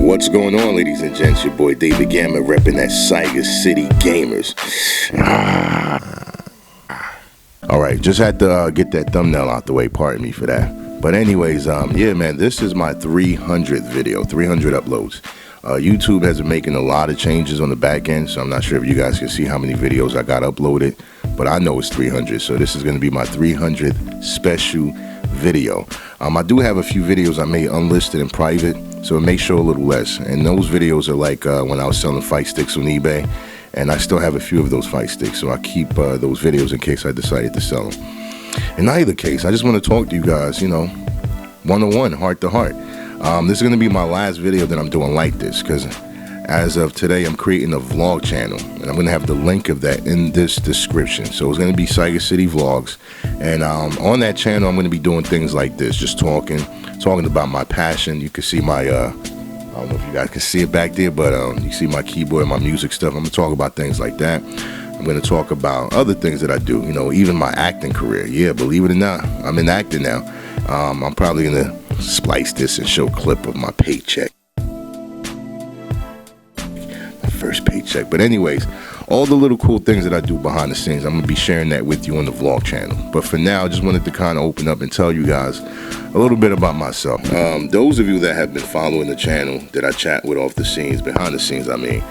What's going on, ladies and gents? Your boy David Gamma repping that Saiga City Gamers. Alright, just had to get that thumbnail out the way, pardon me for that. But anyways, yeah man, this is my 300th video, 300 uploads. YouTube has been making a lot of changes on the back end, so I'm not sure if you guys can see how many videos I got uploaded, but I know it's 300, so this is going to be my 300th special video. I do have a few videos I made unlisted and private, so it may show a little less, and those videos are like when I was selling fight sticks on eBay, and I still have a few of those fight sticks, so I keep those videos in case I decided to sell them. In either case, I just want to talk to you guys, you know, one-on-one, heart to heart. This is going to be my last video that I'm doing like this, because as of today I'm creating a vlog channel, and I'm going to have the link of that in this description. So it's going to be Saiga City Vlogs, and on that channel I'm going to be doing things like this, just talking about my passion. You can see my I don't know if you guys can see it back there, but you see my keyboard and my music stuff. I'm going to talk about things like that. I'm going to talk about other things that I do, you know, even my acting career. Yeah, believe it or not, I'm in acting now. I'm probably going to splice this and show a clip of my paycheck, my first paycheck. But anyways, all the little cool things that I do behind the scenes, I'm going to be sharing that with you on the vlog channel. But for now, I just wanted to kind of open up and tell you guys a little bit about myself. Those of you that have been following the channel that I chat with off the scenes, behind the scenes, I mean,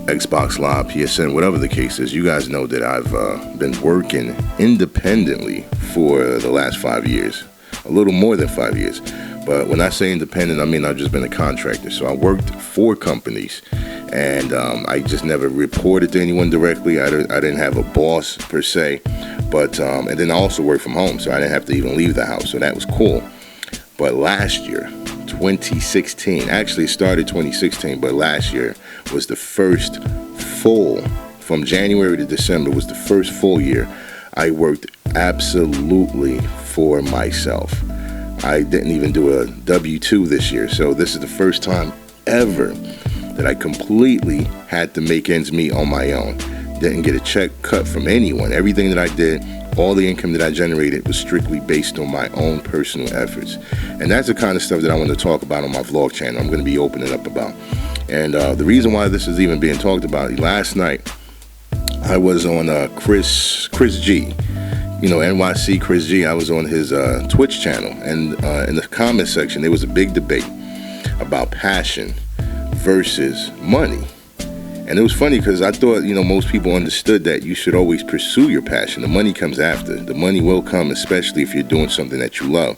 Xbox Live, PSN, whatever the case is, you guys know that I've been working independently for the last 5 years, a little more than 5 years. But when I say independent, I mean I've just been a contractor. So I worked for companies, and I just never reported to anyone directly. I didn't have a boss per se, but and then I also worked from home, so I didn't have to even leave the house, so that was cool. But last year, 2016, actually started 2016, but last year was the first full, from January to December was the first full year I worked absolutely for myself. I didn't even do a W-2 this year, so this is the first time ever that I completely had to make ends meet on my own. Didn't get a check cut from anyone. Everything that I did, all the income that I generated was strictly based on my own personal efforts. And that's the kind of stuff that I want to talk about on my vlog channel. I'm going to be opening up about. And the reason why this is even being talked about, last night I was on Chris G, you know, NYC Chris G. I was on his Twitch channel, and in the comment section there was a big debate about passion versus money. And it was funny because I thought, you know, most people understood that you should always pursue your passion. The money comes after. The money will come, especially if you're doing something that you love.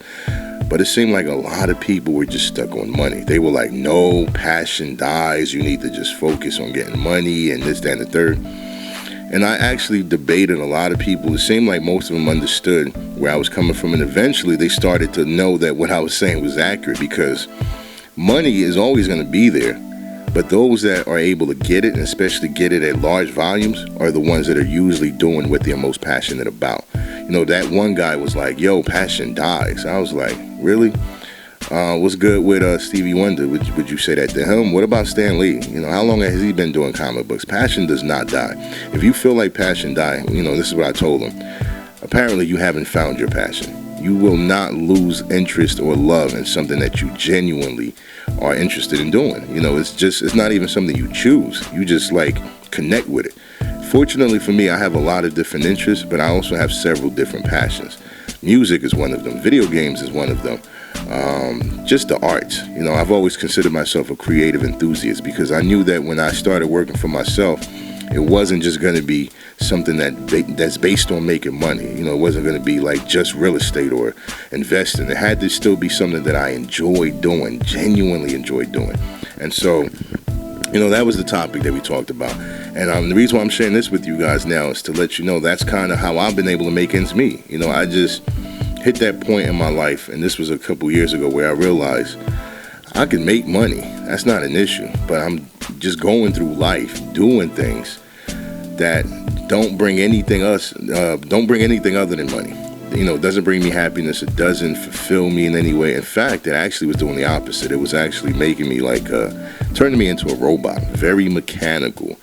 But it seemed like a lot of people were just stuck on money. They were like, no, passion dies. You need to just focus on getting money and this, that, and the third. And I actually debated a lot of people. It seemed like most of them understood where I was coming from. And eventually they started to know that what I was saying was accurate, because money is always going to be there. But those that are able to get it, and especially get it at large volumes, are the ones that are usually doing what they're most passionate about. You know, that one guy was like, yo, passion dies. I was like, really? What's good with Stevie Wonder? Would you say that to him? What about Stan Lee? You know, how long has he been doing comic books? Passion does not die. If you feel like passion died, you know, this is what I told him. Apparently you haven't found your passion. You will not lose interest or love in something that you genuinely are interested in doing. You know, it's not even something you choose. You just like connect with it. Fortunately for me, I have a lot of different interests, but I also have several different passions. Music is one of them. Video games is one of them. Just the arts. You know, I've always considered myself a creative enthusiast, because I knew that when I started working for myself, it wasn't just going to be something that's based on making money. You know, it wasn't going to be like just real estate or investing. It had to still be something that I enjoyed doing, genuinely enjoyed doing. And so, you know, that was the topic that we talked about. And the reason why I'm sharing this with you guys now is to let you know that's kind of how I've been able to make ends meet. You know, I just hit that point in my life, and this was a couple years ago, where I realized I can make money. That's not an issue. But I'm just going through life doing things that don't bring anything other than money. You know, it doesn't bring me happiness. It doesn't fulfill me in any way. In fact, it actually was doing the opposite. It was actually making me like turning me into a robot, very mechanical,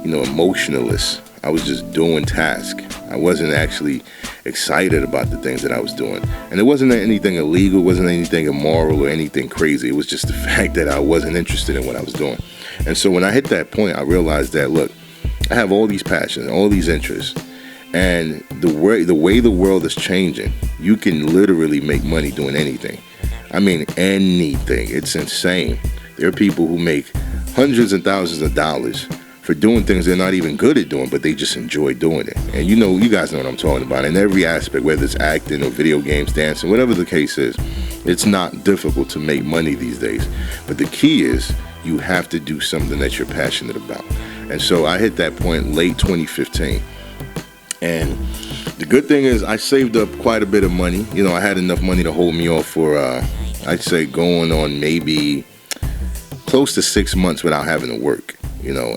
you know, emotionless. I was just doing tasks. I wasn't actually excited about the things that I was doing. And it wasn't anything illegal, it wasn't anything immoral or anything crazy. It was just the fact that I wasn't interested in what I was doing. And so when I hit that point, I realized that, look, I have all these passions, all these interests, and the way the world is changing, you can literally make money doing anything. I mean, anything. It's insane. There are people who make hundreds and thousands of dollars for doing things they're not even good at doing, but they just enjoy doing it. And you guys know what I'm talking about. In every aspect, whether it's acting or video games, dancing, whatever the case is, it's not difficult to make money these days. But the key is you have to do something that you're passionate about. And so I hit that point late 2015. And the good thing is I saved up quite a bit of money. I had enough money to hold me off for, I'd say, going on maybe close to 6 months without having to work.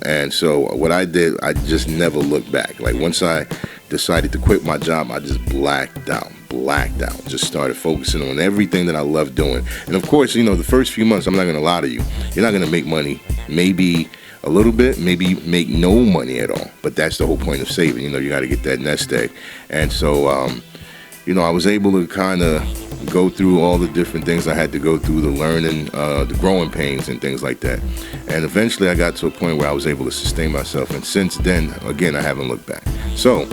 And so what I did, I just never looked back. Like once I decided to quit my job, I just blacked out, just started focusing on everything that I love doing. And of course, the first few months, I'm not going to lie to you, you're not going to make money, maybe a little bit, maybe make no money at all. But that's the whole point of saving. You got to get that nest egg. And so, I was able to kind of go through all the different things I had to go through, the learning, the growing pains and things like that. And eventually I got to a point where I was able to sustain myself. And since then, again, I haven't looked back. So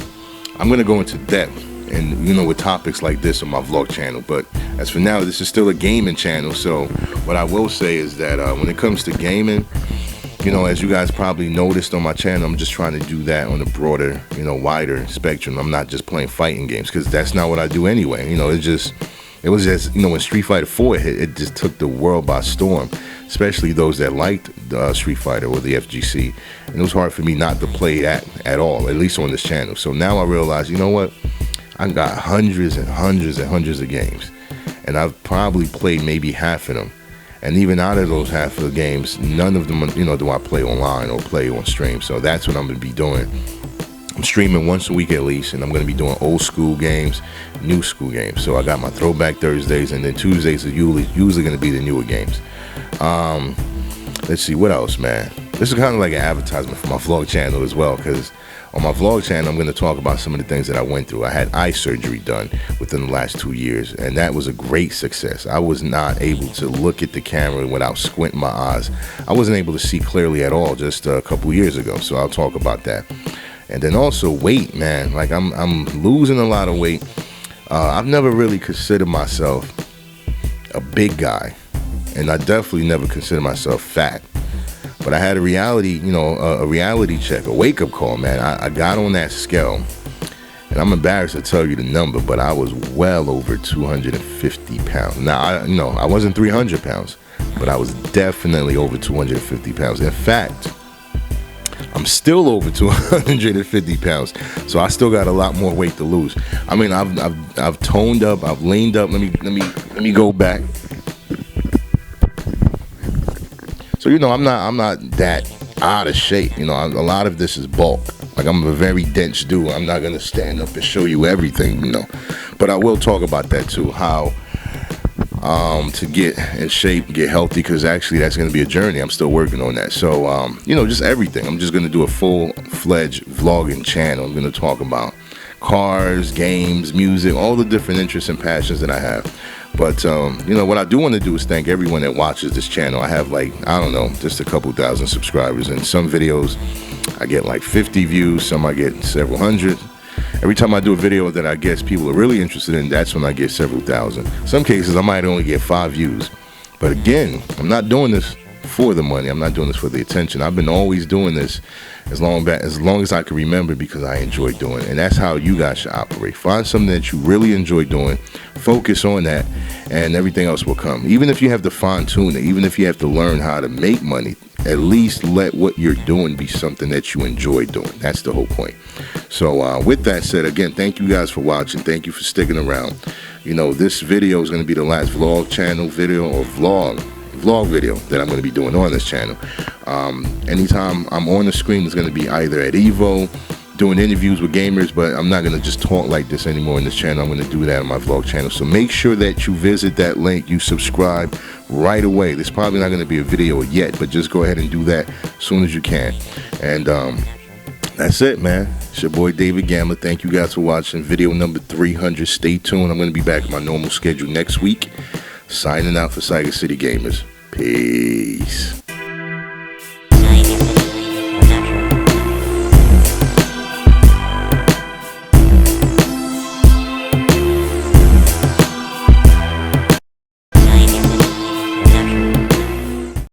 I'm going to go into depth and, with topics like this on my vlog channel. But as for now, this is still a gaming channel. So what I will say is that when it comes to gaming, as you guys probably noticed on my channel, I'm just trying to do that on a broader, wider spectrum. I'm not just playing fighting games, because that's not what I do anyway. It was just, when Street Fighter 4 hit, it just took the world by storm, especially those that liked Street Fighter or the FGC. And it was hard for me not to play that at all, at least on this channel. So now I realize, what? I got hundreds and hundreds and hundreds of games, and I've probably played maybe half of them. And even out of those half of the games, none of them, do I play online or play on stream. So that's what I'm going to be doing. I'm streaming once a week at least, and I'm going to be doing old school games, new school games. So I got my Throwback Thursdays, and then Tuesdays are usually going to be the newer games. Let's see, what else, man? This is kind of like an advertisement for my vlog channel as well, because on my vlog channel, I'm going to talk about some of the things that I went through. I had eye surgery done within the last 2 years, and that was a great success. I was not able to look at the camera without squinting my eyes. I wasn't able to see clearly at all just a couple years ago, so I'll talk about that. And then also weight, man. Like I'm losing a lot of weight. I've never really considered myself a big guy, and I definitely never considered myself fat. But I had a reality, a reality check, a wake-up call, man. I got on that scale, and I'm embarrassed to tell you the number, but I was well over 250 pounds. Now, I wasn't 300 pounds, but I was definitely over 250 pounds. In fact, I'm still over 250 pounds, so I still got a lot more weight to lose. I mean, I've toned up, I've leaned up. Let me go back. So, I'm not that out of shape. A lot of this is bulk. Like, I'm a very dense dude. I'm not going to stand up and show you everything, But I will talk about that, too, how to get in shape, get healthy, because actually that's going to be a journey. I'm still working on that. So, just everything. I'm just going to do a full-fledged vlogging channel. I'm going to talk about cars, games, music, all the different interests and passions that I have. But, what I do want to do is thank everyone that watches this channel. I have just a couple thousand subscribers. And some videos I get like 50 views, some I get several hundred. Every time I do a video that I guess people are really interested in, that's when I get several thousand. Some cases I might only get 5 views. But again, I'm not doing this for the money. I'm not doing this for the attention. I've been always doing this as long as I can remember, because I enjoy doing it. And that's how you guys should operate. Find something that you really enjoy doing, focus on that, and everything else will come. Even if you have to fine tune it, even if you have to learn how to make money, at least let what you're doing be something that you enjoy doing. That's the whole point. So with that said, again, thank you guys for watching. Thank you for sticking around. This video is going to be the last vlog channel video, or vlog video that I'm going to be doing on this channel. Anytime I'm on the screen, it's going to be either at Evo, doing interviews with gamers, but I'm not going to just talk like this anymore in this channel. I'm going to do that on my vlog channel. So make sure that you visit that link, you subscribe right away. There's probably not going to be a video yet, but just go ahead and do that as soon as you can. And That's it, man. It's your boy David Gambler. Thank you guys for watching video number 300. Stay tuned. I'm going to be back on my normal schedule next week. Signing out for Saiga City Gamers. Peace.